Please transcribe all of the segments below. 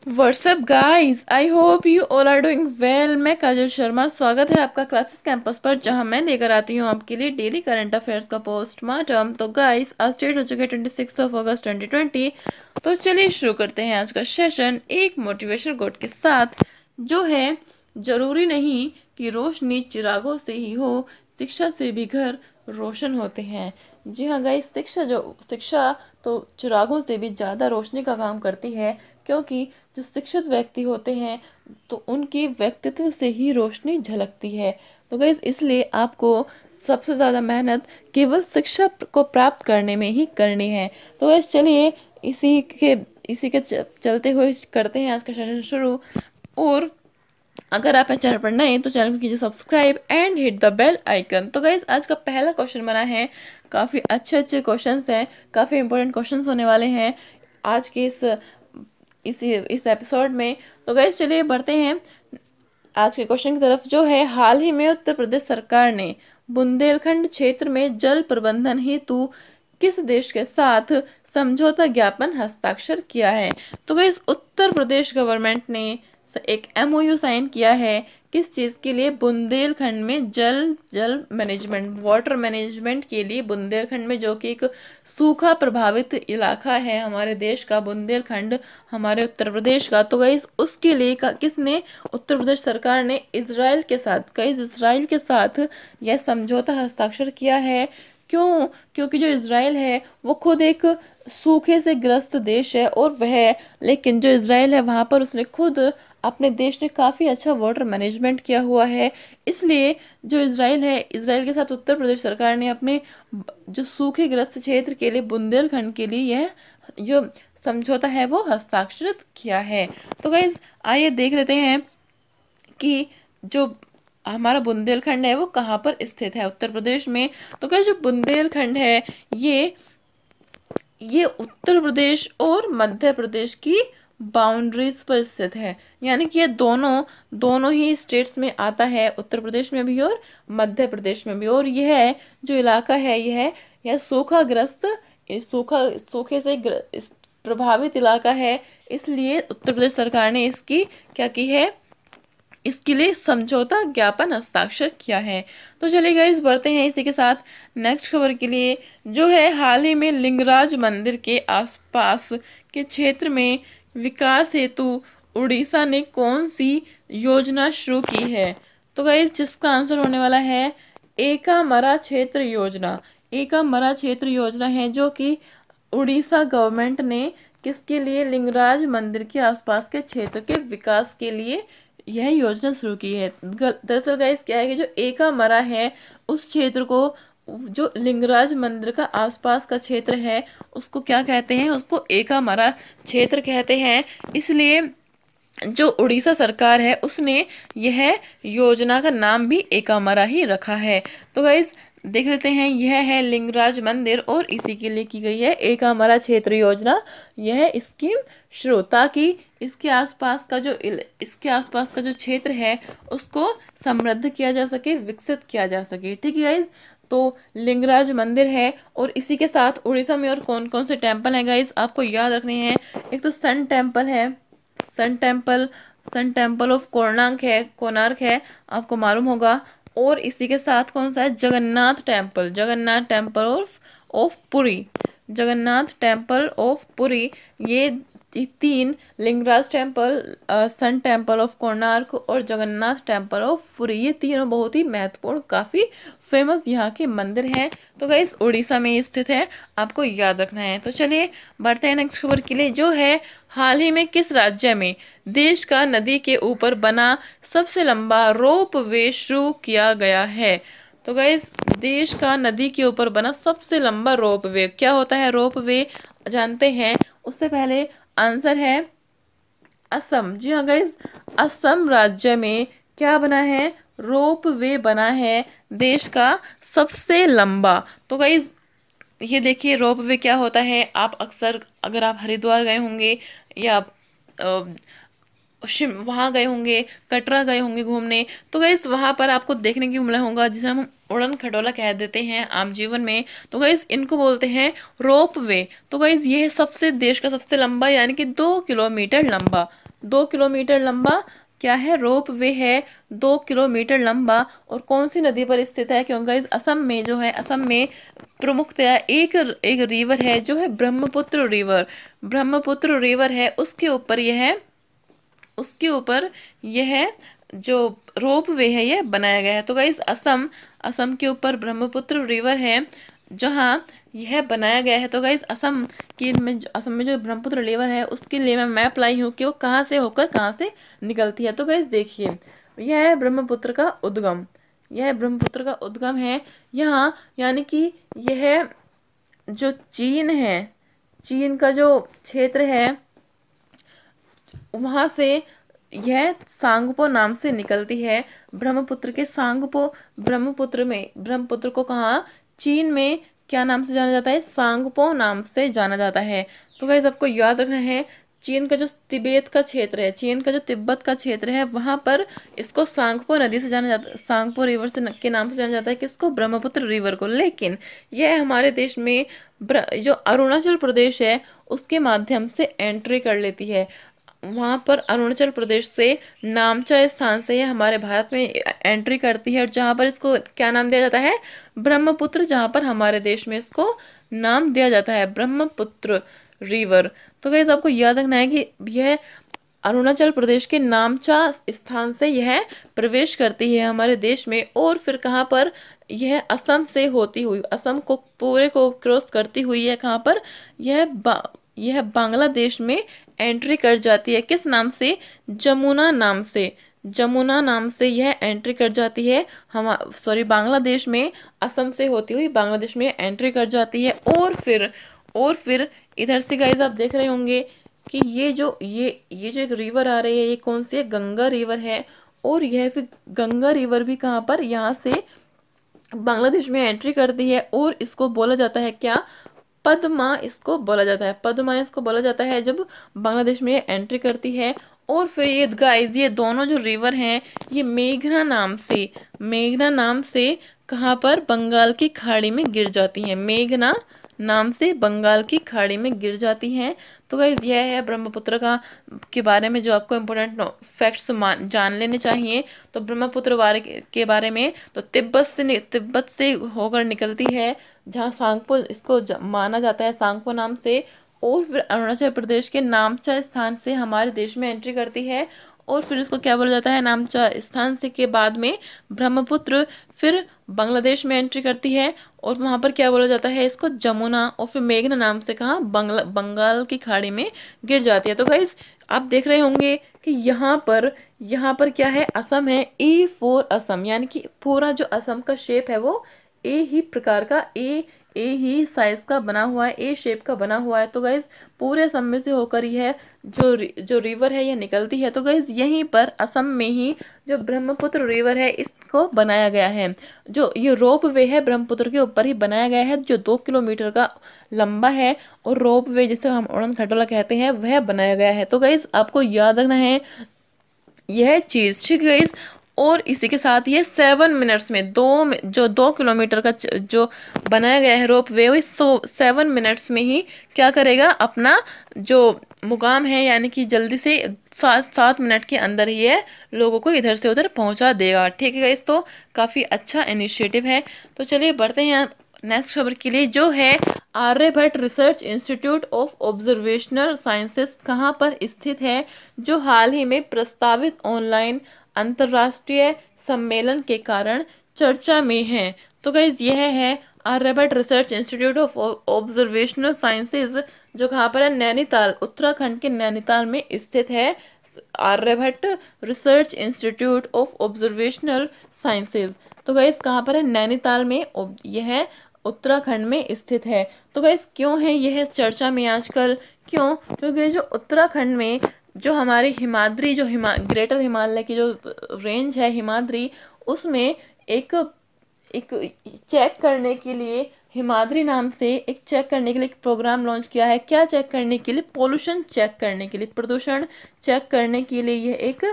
WhatsApp guys, I hope you all are doing well. मैं काजल शर्मा, स्वागत है आपका क्लासेस कैंपस पर, जहां मैं लेकर आती हूं आपके लिए डेली करंट अफेयर्स का पोस्टमार्टम। तो गाइस, आज डेट हो चुके 26 अगस्त 2020। तो चलिए शुरू करते हैं आज का सेशन एक मोटिवेशन कोट के साथ, जो है जरूरी नहीं कि रोशनी चिरागों से ही हो, शिक्षा से भी घर रोशन होते हैं। जी हाँ गाइस, शिक्षा तो चिरागों से भी ज़्यादा रोशनी का काम करती है, क्योंकि जो शिक्षित व्यक्ति होते हैं तो उनके व्यक्तित्व से ही रोशनी झलकती है। तो गाइस, इसलिए आपको सबसे ज़्यादा मेहनत केवल शिक्षा को प्राप्त करने में ही करनी है। तो गाइस चलिए इसी के चलते हुए करते हैं आज का सेशन शुरू। और अगर आप चैनल पर नए हैं तो चैनल को कीजिए subscribe and hit the bell icon. तो गाइज, आज का पहला क्वेश्चन बना है, काफ़ी अच्छे अच्छे क्वेश्चंस हैं, काफ़ी इंपॉर्टेंट क्वेश्चंस होने वाले हैं आज के इस एपिसोड में। तो गाइज चलिए बढ़ते हैं आज के क्वेश्चन की तरफ, जो है हाल ही में उत्तर प्रदेश सरकार ने बुंदेलखंड क्षेत्र में जल प्रबंधन हेतु किस देश के साथ समझौता ज्ञापन हस्ताक्षर किया है। तो गाइस, उत्तर प्रदेश गवर्नमेंट ने एक एमओयू साइन किया है, किस चीज़ के लिए? बुंदेलखंड में जल मैनेजमेंट, वाटर मैनेजमेंट के लिए बुंदेलखंड में, जो कि एक सूखा प्रभावित इलाका है हमारे देश का, बुंदेलखंड हमारे उत्तर प्रदेश का। तो गाइस, उसके लिए किसने, उत्तर प्रदेश सरकार ने इजराइल के साथ यह समझौता हस्ताक्षर किया है। क्यों? क्योंकि जो इजराइल है वो खुद एक सूखे से ग्रस्त देश है, और लेकिन जो इजराइल है वहाँ पर उसने खुद, अपने देश ने काफ़ी अच्छा वाटर मैनेजमेंट किया हुआ है। इसलिए जो इजराइल है, इजराइल के साथ उत्तर प्रदेश सरकार ने अपने जो सूखे ग्रस्त क्षेत्र के लिए, बुंदेलखंड के लिए, यह जो समझौता है वो हस्ताक्षरित किया है। तो गाइज, आइए देख लेते हैं कि जो हमारा बुंदेलखंड है वो कहाँ पर स्थित है उत्तर प्रदेश में। तो गाइज, जो बुंदेलखंड है ये उत्तर प्रदेश और मध्य प्रदेश की बाउंड्रीज पर स्थित है, यानी कि ये दोनों ही स्टेट्स में आता है, उत्तर प्रदेश में भी और मध्य प्रदेश में भी। और यह जो इलाका है यह सूखे से प्रभावित इलाका है। इसलिए उत्तर प्रदेश सरकार ने इसकी क्या की है, इसके लिए समझौता ज्ञापन हस्ताक्षर किया है। तो चलिए गाइस, बढ़ते हैं इसी के साथ नेक्स्ट खबर के लिए, जो है हाल ही में लिंगराज मंदिर के आसपास के क्षेत्र में विकास हेतु उड़ीसा ने कौन सी योजना शुरू की है। तो गाइस, जिसका आंसर होने वाला है एकामरा क्षेत्र योजना। एकामरा क्षेत्र योजना है, जो कि उड़ीसा गवर्नमेंट ने किसके लिए, लिंगराज मंदिर के आसपास के क्षेत्र के विकास के लिए यह योजना शुरू की है। दरअसल गाइस क्या है कि जो एकामरा है उस क्षेत्र को, जो लिंगराज मंदिर का आसपास का क्षेत्र है उसको क्या कहते हैं, उसको एकामरा क्षेत्र कहते हैं। इसलिए जो उड़ीसा सरकार है उसने यह योजना का नाम भी एकामरा ही रखा है। तो गाइस देख लेते हैं, यह है लिंगराज मंदिर और इसी के लिए की गई है एकामरा क्षेत्र योजना। यह स्कीम शुरू, ताकि इसके आसपास का जो क्षेत्र है उसको समृद्ध किया जा सके, विकसित किया जा सके। ठीक है गाइज, तो लिंगराज मंदिर है, और इसी के साथ उड़ीसा में और कौन कौन से टेम्पल हैं गाइज आपको याद रखने हैं। एक तो सन टेम्पल है, सन टेम्पल ऑफ कोणार्क है, आपको मालूम होगा। और इसी के साथ कौन सा है, Jagannath temple of Puri, Jagannath temple of Puri. ये तीन, Lingaraj temple, sun temple of Konark और जगन्नाथ टेम्पल ऑफ पुरी, ये तीनों बहुत ही महत्वपूर्ण, काफ़ी फेमस यहाँ के मंदिर हैं। तो गाइस, उड़ीसा में स्थित है, आपको याद रखना है। तो चलिए बढ़ते हैं नेक्स्ट खबर के लिए, जो है हाल ही में किस राज्य में देश का नदी के ऊपर बना सबसे लंबा रोप वे शुरू किया गया है। तो गाइस, देश का नदी के ऊपर बना सबसे लंबा रोप वे क्या होता है, रोप वे जानते हैं। उससे पहले आंसर है असम। जी हाँ गाइस, असम राज्य में क्या बना है, रोप वे बना है देश का सबसे लंबा। तो गाइस, ये देखिए रोप वे क्या होता है। आप अक्सर, अगर आप हरिद्वार गए होंगे या वहाँ गए होंगे, कटरा गए होंगे घूमने, तो गाइस वहाँ पर आपको देखने को मिला होगा, जिसे हम उड़न खटोला कह देते हैं आम जीवन में। तो गाइस इनको बोलते हैं रोप वे। तो गाइस ये देश का सबसे लंबा, यानी कि 2 किलोमीटर लंबा, 2 किलोमीटर लंबा क्या है, रोप वे है 2 किलोमीटर लंबा। और कौन सी नदी पर स्थित है, क्योंकि असम में जो है, असम में प्रमुखतया एक एक रिवर है जो है ब्रह्मपुत्र रिवर। ब्रह्मपुत्र रिवर है, उसके ऊपर यह जो रोप वे है यह बनाया गया है। तो गाइस असम असम के ऊपर ब्रह्मपुत्र रिवर है जहाँ यह बनाया गया है। तो गाइस असम में जो ब्रह्मपुत्र रिवर है उसके लिए मैं मैप लाई हूँ कि वो कहाँ से होकर कहाँ से निकलती है। तो गाइस देखिए, यह है ब्रह्मपुत्र का उद्गम, यह ब्रह्मपुत्र का उद्गम है यहाँ, यानी कि यह जो चीन है, चीन का जो क्षेत्र है वहां से यह सांगपो नाम से निकलती है। ब्रह्मपुत्र के सांगपो, ब्रह्मपुत्र को कहाँ, चीन में क्या नाम से जाना जाता है, सांगपो नाम से जाना जाता है। तो गाइस आपको याद रखना है, चीन का जो तिब्बत का क्षेत्र है, चीन का जो तिब्बत का क्षेत्र है वहां पर इसको सांगपो नदी से जाना जाता है, सांगपो रिवर से के नाम से जाना जाता है, किसको, ब्रह्मपुत्र रिवर को। लेकिन यह हमारे देश में जो अरुणाचल प्रदेश है उसके माध्यम से एंट्री कर लेती है। वहां पर अरुणाचल प्रदेश से नामचा स्थान से ये हमारे भारत में एंट्री करती है, और जहां पर इसको क्या नाम दिया जाता है, ब्रह्मपुत्र, जहां पर हमारे देश में इसको नाम दिया जाता है ब्रह्मपुत्र रिवर। तो गाइस आपको याद रखना है कि यह अरुणाचल प्रदेश के नामचा स्थान से यह प्रवेश करती है हमारे देश में, और फिर कहाँ पर, यह असम से होती हुई, असम को पूरे को क्रॉस करती हुई है कहाँ पर, यह बांग्लादेश में एंट्री कर जाती है। किस नाम से, जमुना नाम से, जमुना नाम से यह एंट्री कर जाती है हम बांग्लादेश में, असम से होती हुई बांग्लादेश में एंट्री कर जाती है। और फिर इधर से गाइस आप देख रहे होंगे कि ये जो एक रिवर आ रही है, ये कौन सी है, गंगा रिवर है। और यह फिर गंगा रिवर भी कहाँ पर, यहाँ से बांग्लादेश में एंट्री करती है, और इसको बोला जाता है क्या, पद्मा इसको बोला जाता है, पद्मा इसको बोला जाता है जब बांग्लादेश में ये एंट्री करती है। और फिर ये गाइस, ये दोनों जो रिवर हैं ये मेघना नाम से कहाँ पर, बंगाल की खाड़ी में गिर जाती हैं, मेघना नाम से बंगाल की खाड़ी में गिर जाती हैं। तो गाइस यह है ब्रह्मपुत्र का के बारे में जो आपको इम्पोर्टेंट फैक्ट्स जान लेने चाहिए। तो ब्रह्मपुत्र के बारे में, तो तिब्बत से होकर निकलती है, जहाँ सांगपो इसको माना जाता है सांगपो नाम से, और फिर अरुणाचल प्रदेश के नामचा स्थान से हमारे देश में एंट्री करती है। और फिर इसको क्या बोला जाता है, नामचा स्थान से के बाद में ब्रह्मपुत्र फिर बांग्लादेश में एंट्री करती है, और वहां पर क्या बोला जाता है इसको, जमुना, और फिर मेघना नाम से कहाँ, बंगाल की खाड़ी में गिर जाती है। तो गाइस आप देख रहे होंगे कि यहाँ पर क्या है, असम है, ए फॉर असम, यानी कि पूरा जो असम का शेप है वो ए ही प्रकार का, ए ही साइज का बना हुआ है, ए शेप का बना हुआ है। तो गाइज पूरे असम में से होकर यह जो रिवर है यह निकलती है। तो गाइज यहीं पर असम में ही जो ब्रह्मपुत्र रिवर है इसको बनाया गया है, जो ये रोप वे है ब्रह्मपुत्र के ऊपर ही बनाया गया है, जो 2 किलोमीटर का लंबा है, और रोप वे जिसे हम उड़न खटोला कहते हैं वह बनाया गया है। तो गाइज आपको याद रखना है यह चीज, ठीक है गाइज। और इसी के साथ ये 7 मिनट्स में जो 2 किलोमीटर का जो बनाया गया है रोप वे, 7 मिनट्स में ही क्या करेगा, अपना जो मुकाम है, यानी कि जल्दी से 7 मिनट के अंदर ही ये लोगों को इधर से उधर पहुंचा देगा, ठीक है गाइस। तो काफ़ी अच्छा इनिशिएटिव है। तो चलिए बढ़ते हैं नेक्स्ट खबर के लिए, जो है Aryabhatta research institute of observational sciences कहाँ पर स्थित है, जो हाल ही में प्रस्तावित ऑनलाइन अंतर्राष्ट्रीय सम्मेलन के कारण चर्चा में है। तो गाइज यह है Aryabhatta research institute of observational sciences, जो कहाँ पर है, नैनीताल, उत्तराखंड के नैनीताल में स्थित है Aryabhatta research institute of observational sciences. तो गाइज कहाँ पर है, नैनीताल में, यह उत्तराखंड में स्थित है। तो गाइज क्यों है यह चर्चा में आजकल, क्यों, क्योंकि जो उत्तराखंड में जो हमारी हिमाद्री, जो ग्रेटर हिमालय की जो रेंज है हिमाद्री, उसमें एक चेक करने के लिए, हिमाद्री नाम से एक चेक करने के लिए एक प्रोग्राम लॉन्च किया है। क्या चेक करने के लिए, पोल्यूशन चेक करने के लिए, प्रदूषण चेक करने के लिए यह एक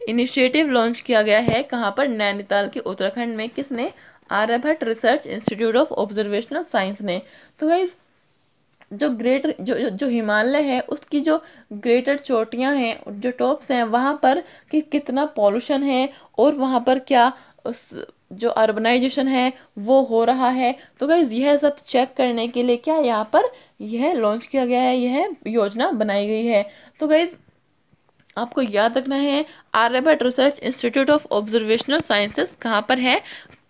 इनिशिएटिव लॉन्च किया गया है। कहाँ पर, नैनीताल के उत्तराखंड में, किसने, Aryabhatta research institute of observational science ने। तो गाइस जो ग्रेटर जो हिमालय है उसकी जो ग्रेटर चोटियां हैं, जो टॉप्स हैं, वहाँ पर कि कितना पॉल्यूशन है और वहाँ पर क्या उस जो अर्बनाइजेशन है वो हो रहा है। तो गाइज यह सब चेक करने के लिए क्या यहाँ पर यह लॉन्च किया गया है, यह योजना बनाई गई है। तो गाइज आपको याद रखना है Aryabhatta research institute of observational sciences कहाँ पर है।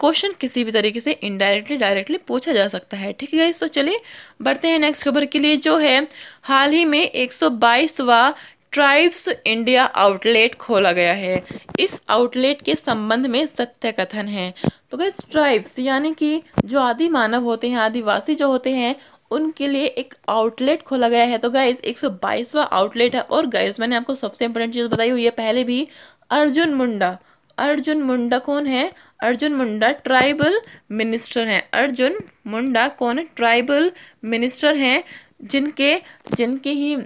क्वेश्चन किसी भी तरीके से इनडायरेक्टली डायरेक्टली पूछा जा सकता है। ठीक है गाइस, तो चलिए बढ़ते हैं नेक्स्ट खबर के लिए, जो है हाल ही में 122वां ट्राइब्स इंडिया आउटलेट खोला गया है। इस आउटलेट के संबंध में सत्य कथन है। तो गाइस ट्राइब्स यानी कि जो आदि मानव होते हैं, आदिवासी जो होते हैं, उनके लिए एक आउटलेट खोला गया है। तो गाइस 122वां आउटलेट है। और गाइस मैंने आपको सबसे इम्पोर्टेंट चीज़ बताई हुई है पहले भी, अर्जुन मुंडा। अर्जुन मुंडा कौन है? अर्जुन मुंडा ट्राइबल मिनिस्टर हैं। अर्जुन मुंडा कौन है? ट्राइबल मिनिस्टर हैं, जिनके जिनके ही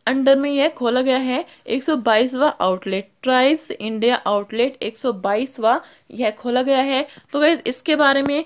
अंडर में यह खोला गया है 122वां आउटलेट। ट्राइब्स इंडिया आउटलेट 122वां यह खोला गया है। तो गाइस इसके बारे में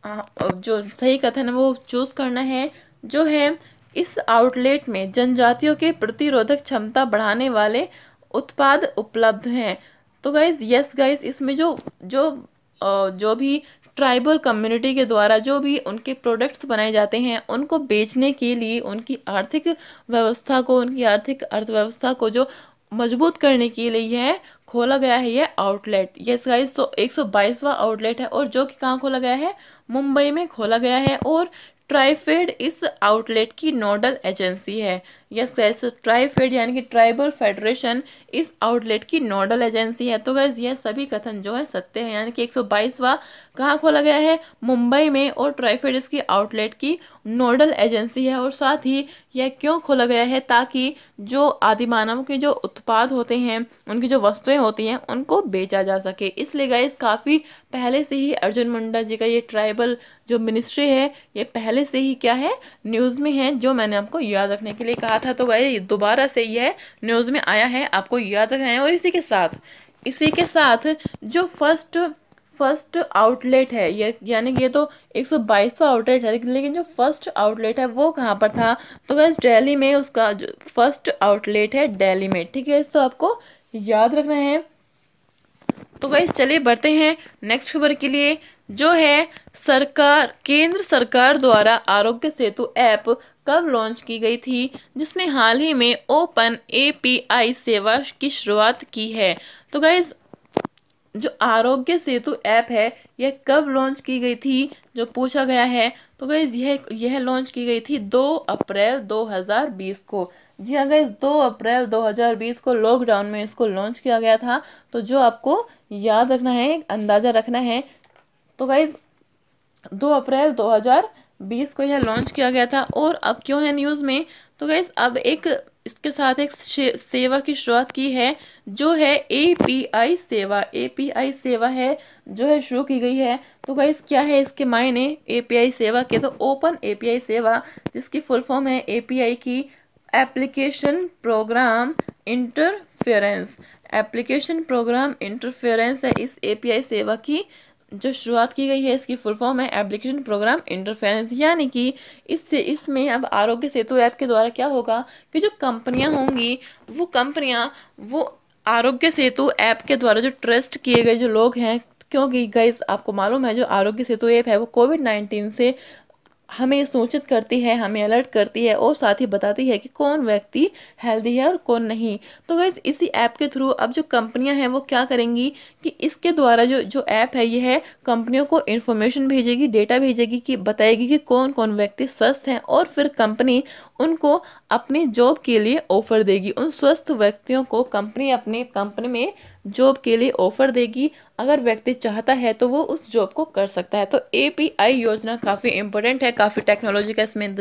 जो सही कथन है वो चूज करना है। जो है इस आउटलेट में जनजातियों के प्रतिरोधक क्षमता बढ़ाने वाले उत्पाद उपलब्ध हैं। तो गाइज यस गाइज, इसमें जो भी ट्राइबल कम्युनिटी के द्वारा जो भी उनके प्रोडक्ट्स बनाए जाते हैं, उनको बेचने के लिए उनकी आर्थिक व्यवस्था को, उनकी आर्थिक अर्थव्यवस्था को जो मजबूत करने के लिए यह खोला गया है यह आउटलेट। यस गाइज, तो 122वां आउटलेट है और जो कि कहाँ खोला गया है? मुंबई में खोला गया है। और ट्राइफेड इस आउटलेट की नोडल एजेंसी है। यस गाइस, ट्राइफेड यानी कि ट्राइबल फेडरेशन इस आउटलेट की नोडल एजेंसी है। तो गाइस यह सभी कथन जो है सत्य है, यानी कि 122वां कहाँ खोला गया है? मुंबई में। और ट्राइफेड इसकी आउटलेट की नोडल एजेंसी है। और साथ ही यह क्यों खोला गया है? ताकि जो आदिमानव के जो उत्पाद होते हैं, उनकी जो वस्तुएं होती हैं, उनको बेचा जा सके। इसलिए गाइस काफ़ी पहले से ही अर्जुन मुंडा जी का ये ट्राइबल जो मिनिस्ट्री है, ये पहले से ही क्या है? न्यूज़ में है, जो मैंने आपको याद रखने के लिए कहा था। तो गाइस दोबारा से यह न्यूज़ में आया है, आपको याद रखना है। और इसी के साथ जो फर्स्ट आउटलेट है, ये यानी कि ये तो 122वां आउटलेट है, लेकिन जो फर्स्ट आउटलेट है वो कहाँ पर था? तो गाइस दिल्ली में उसका जो फर्स्ट आउटलेट है, दिल्ली में। ठीक है, इसको आपको याद रखना है। तो गाइस चलिए बढ़ते हैं नेक्स्ट खबर के लिए, जो है केंद्र सरकार द्वारा आरोग्य सेतु ऐप कब लॉन्च की गई थी, जिसने हाल ही में ओपन एपीआई सेवा की शुरुआत की है। तो गाइस जो आरोग्य सेतु ऐप है यह कब लॉन्च की गई थी, जो पूछा गया है। तो गाइस यह लॉन्च की गई थी 2 अप्रैल 2020 को। जी हाँ गाइस, 2 अप्रैल 2020 को लॉकडाउन में इसको लॉन्च किया गया था। तो जो आपको याद रखना है, अंदाजा रखना है, तो गाइस 2 अप्रैल 2020 को यह लॉन्च किया गया था। और अब क्यों है न्यूज़ में? तो गाइस अब इसके साथ एक सेवा की शुरुआत की है, जो है एपीआई सेवा। एपीआई सेवा है जो है शुरू की गई है। तो गाइस क्या है इसके मायने एपीआई सेवा के? तो ओपन एपीआई सेवा, जिसकी फुल फॉर्म है एपीआई की application program interference. Application program interference है इस एपीआई सेवा की जो शुरुआत की गई है। इसकी फुल फॉर्म है एप्लीकेशन प्रोग्राम इंटरफेरेंस। यानी कि इसमें अब आरोग्य सेतु ऐप के द्वारा क्या होगा कि जो कंपनियां होंगी, वो आरोग्य सेतु ऐप के द्वारा जो ट्रस्ट किए गए जो लोग हैं, क्योंकि गाइस आपको मालूम है जो आरोग्य सेतु ऐप है वो कोविड-19 से हमें सूचित करती है, हमें अलर्ट करती है और साथ ही बताती है कि कौन व्यक्ति हेल्दी है और कौन नहीं। तो गाइस इसी ऐप के थ्रू अब जो कंपनियां हैं वो क्या करेंगी कि इसके द्वारा जो ऐप है ये है कंपनियों को इन्फॉर्मेशन भेजेगी, डेटा भेजेगी, कि बताएगी कि कौन कौन व्यक्ति स्वस्थ हैं, और फिर कंपनी उनको अपनी जॉब के लिए ऑफर देगी। उन स्वस्थ व्यक्तियों को कंपनी अपनी कंपनी में जॉब के लिए ऑफर देगी। अगर व्यक्ति चाहता है तो वो उस जॉब को कर सकता है। तो एपीआई योजना काफ़ी इम्पोर्टेंट है, काफ़ी टेक्नोलॉजी का इसमें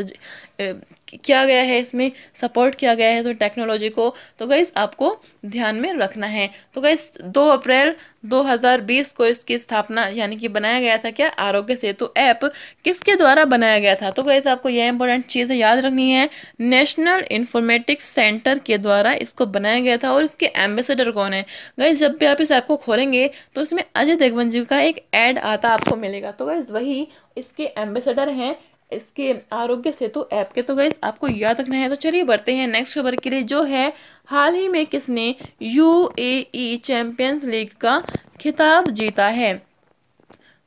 किया गया है, इसमें सपोर्ट किया गया है इसमें टेक्नोलॉजी को। तो गाइस आपको ध्यान में रखना है। तो गाइस 2 अप्रैल 2020 को इसकी स्थापना यानी कि बनाया गया था क्या? आरोग्य सेतु ऐप किसके द्वारा बनाया गया था? तो गाइस आपको यह इंपॉर्टेंट चीज़ें याद रखनी है। नेशनल इंफॉर्मेटिक्स सेंटर के द्वारा इसको बनाया गया था। और इसके एम्बेसडर कौन है? गाइस जब भी आप इस ऐप को खोलेंगे तो इसमें अजय देवगन जी का एक ऐड आता आपको मिलेगा। तो गाइस वही इसके एम्बेसडर हैं, इसके आरोग्य सेतु ऐप के। तो गाइस आपको याद रखना है। तो चलिए बढ़ते हैं नेक्स्ट खबर के लिए, जो है हाल ही में किसने यूएई चैंपियंस लीग का खिताब जीता है।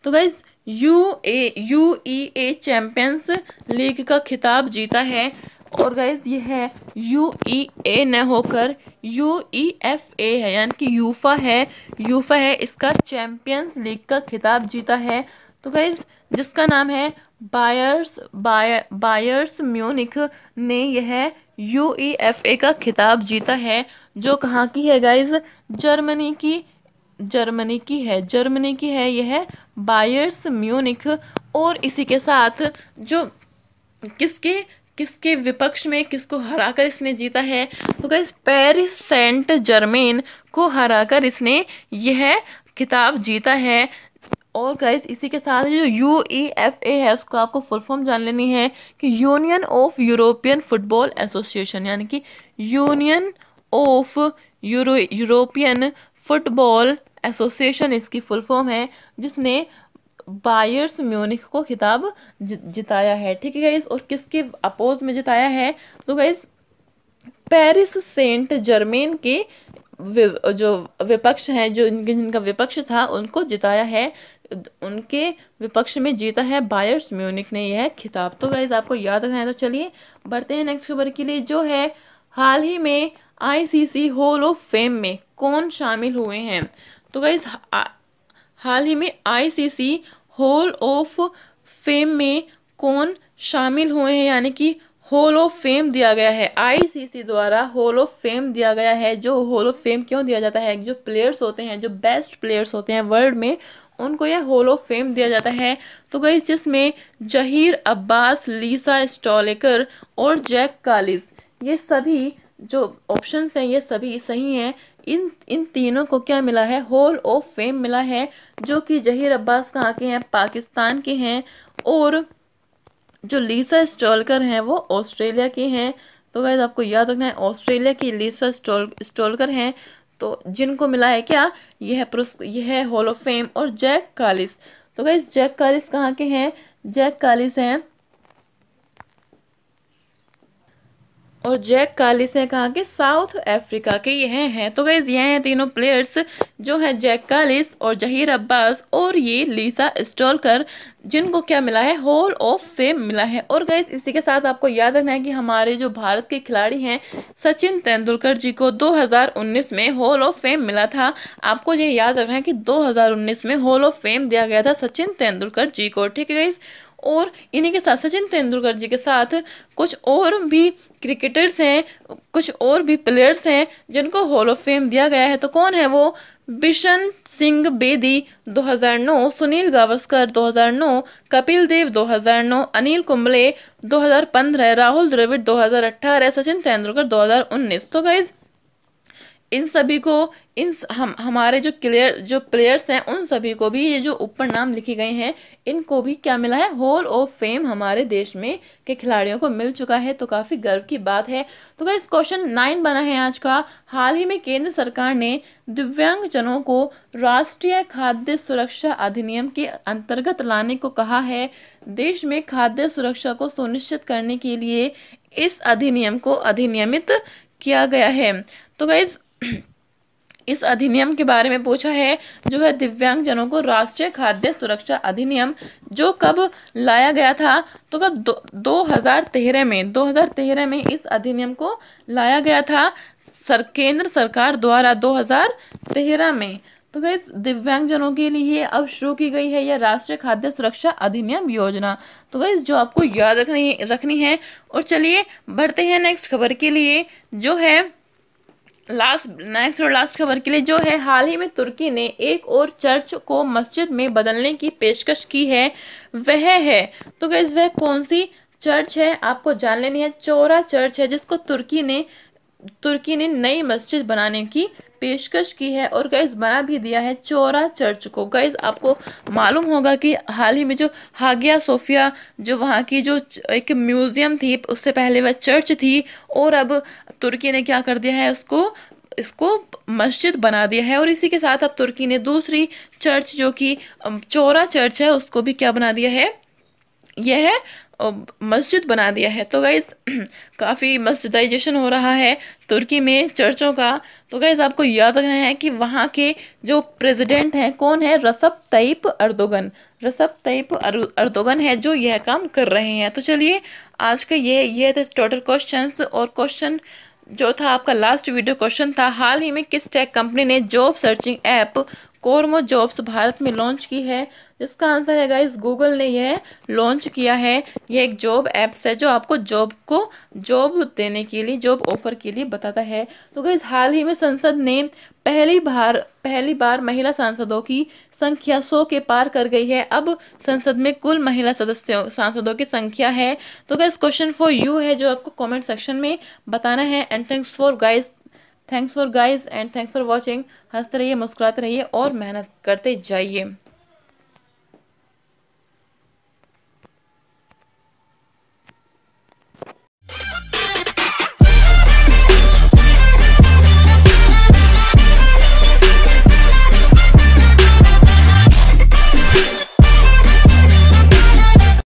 तो गाइस यूईए चैंपियंस लीग का खिताब जीता है। और गाइस ये है यूईए न होकर यूईएफए है, यानी कि यूफा है इसका चैंपियंस लीग का खिताब जीता है। तो गाइस जिसका नाम है बायर्स म्यूनिख ने यह यूईएफए का खिताब जीता है, जो कहाँ की है गाइस, जर्मनी की है यह बायर्स म्यूनिख। और इसी के साथ जो किसके किसके विपक्ष में किसको हराकर इसने जीता है, तो गाइस पेरिस सेंट जर्मेन को हराकर इसने यह खिताब जीता है। और गाइस इसी के साथ जो यूईएफए है उसको आपको फुल फॉर्म जान लेनी है कि union of European football association, यानी कि union of European football association इसकी फुल फॉर्म है, जिसने बायर्स म्यूनिख को खिताब जिताया है। ठीक है गाइस, और किसके अपोज में जिताया है, तो गाइस पेरिस सेंट जर्मेन के जो विपक्ष हैं, जो जिनका विपक्ष था उनको जिताया है, उनके विपक्ष में जीता है बायर्स म्यूनिख ने यह खिताब। तो गाइस आपको याद रखना है। तो चलिए बढ़ते हैं नेक्स्ट खबर के लिए, जो है हाल ही में आईसीसी हॉल ऑफ फेम में कौन शामिल हुए हैं। तो गाइस हाल ही में आईसीसी हॉल ऑफ फेम में कौन शामिल हुए हैं, यानी कि हॉल ऑफ फेम दिया गया है, आईसीसी द्वारा हॉल ऑफ फेम दिया गया है। जो हॉल ऑफ फेम क्यों दिया जाता है, जो प्लेयर्स होते हैं, जो बेस्ट प्लेयर्स होते हैं वर्ल्ड में, उनको यह हॉल ऑफ फेम दिया जाता है। तो गाइस जिसमें जहीर अब्बास, लीसा स्टॉलेकर और जैक कालिस, ये सभी जो ऑप्शंस हैं ये सभी सही हैं। इन तीनों को क्या मिला है, हॉल ऑफ फेम मिला है, जो कि जहीर अब्बास कहाँ के हैं, पाकिस्तान के हैं, और जो लीसा स्टॉलकर हैं वो ऑस्ट्रेलिया की हैं। तो गाइस आपको याद रखना है, ऑस्ट्रेलिया की लीसा स्टॉलकर हैं, तो जिनको मिला है क्या, यह हॉल ऑफ फेम। और जैक कालिस, तो गाइस जैक कालिस कहाँ के हैं, जैक कालिस हैं, और जैक कालिस हैं कहाँ के, साउथ अफ्रीका के यह हैं। तो गाइस ये हैं तीनों प्लेयर्स, जो है जैक कालिस और जहीर अब्बास और ये लीसा स्टॉलकर, जिनको क्या मिला है, हॉल ऑफ फेम मिला है। और गाइस इसी के साथ आपको याद रखना है कि हमारे जो भारत के खिलाड़ी हैं, सचिन तेंदुलकर जी को 2019 में हॉल ऑफ फेम मिला था। आपको ये याद रखना है कि 2019 में हॉल ऑफ फेम दिया गया था सचिन तेंदुलकर जी को। ठीक है गाइस, और इन्हीं के साथ सचिन तेंदुलकर जी के साथ कुछ और भी क्रिकेटर्स हैं, कुछ और भी प्लेयर्स हैं जिनको हॉल ऑफ फेम दिया गया है। तो कौन है वो, बिशन सिंह बेदी 2009, सुनील गावस्कर 2009, कपिल देव 2009, अनिल कुंबले 2015, राहुल द्रविड़ 2018, सचिन तेंदुलकर 2019। तो गाइज इन सभी को हमारे जो प्लेयर्स हैं उन सभी को भी ये जो ऊपर नाम लिखे गए हैं इनको भी क्या मिला है, हॉल ऑफ फेम हमारे देश में के खिलाड़ियों को मिल चुका है। तो काफ़ी गर्व की बात है। तो गाइस क्वेश्चन 9 बना है आज का, हाल ही में केंद्र सरकार ने दिव्यांगजनों को राष्ट्रीय खाद्य सुरक्षा अधिनियम के अंतर्गत लाने को कहा है। देश में खाद्य सुरक्षा को सुनिश्चित करने के लिए इस अधिनियम को अधिनियमित किया गया है। तो गाइस इस अधिनियम के बारे में पूछा है, जो है दिव्यांगजनों को राष्ट्रीय खाद्य सुरक्षा अधिनियम, जो कब लाया गया था, तो कब 2013 में इस अधिनियम को लाया गया था केंद्र सरकार द्वारा 2013 में। तो गाइस दिव्यांगजनों के लिए अब शुरू की गई है यह राष्ट्रीय खाद्य सुरक्षा अधिनियम योजना। तो गाइस जो आपको याद रखनी है। और चलिए बढ़ते हैं नेक्स्ट खबर के लिए, जो है लास्ट खबर के लिए, जो है हाल ही में तुर्की ने एक और चर्च को मस्जिद में बदलने की पेशकश की है, वह है, तो गाइस वह कौन सी चर्च है आपको जान लेनी है। चौरा चर्च है, जिसको तुर्की ने नई मस्जिद बनाने की पेशकश की है, और गाइस बना भी दिया है चौरा चर्च को। गाइस आपको मालूम होगा कि हाल ही में जो हागिया सोफिया, जो वहाँ की जो एक म्यूजियम थी, उससे पहले वह चर्च थी, और अब तुर्की ने क्या कर दिया है, इसको मस्जिद बना दिया है। और इसी के साथ अब तुर्की ने दूसरी चर्च, जो कि चौरा चर्च है, उसको भी क्या बना दिया है, यह मस्जिद बना दिया है। तो गाइज काफ़ी मस्जिदाइजेशन हो रहा है तुर्की में चर्चों का। तो गाइज आपको याद रखना है कि वहाँ के जो प्रेसिडेंट हैं कौन है, रसप तय्यिप अर्दोगन। रसप तय्यिप अर्दोगन है जो यह काम कर रहे हैं। तो चलिए आज का ये थे टोटल क्वेश्चंस। और क्वेश्चन जो था आपका लास्ट वीडियो क्वेश्चन था, हाल ही में किस टेक कंपनी ने job searching app Kormo Jobs Bharat में लॉन्च की है? जिसका आंसर है गाइस गूगल ने यह लॉन्च किया है। यह एक जॉब ऐप्स है जो आपको जॉब देने के लिए, जॉब ऑफर के लिए बताता है। तो गाइस हाल ही में संसद ने पहली बार महिला सांसदों की संख्या 100 के पार कर गई है। अब संसद में कुल महिला सांसदों की संख्या है। तो गाइस क्वेश्चन फॉर यू है जो आपको कमेंट सेक्शन में बताना है। And thanks for guys and thanks for watching. हंसते रहिए, मुस्कुराते रहिए और मेहनत करते जाइए।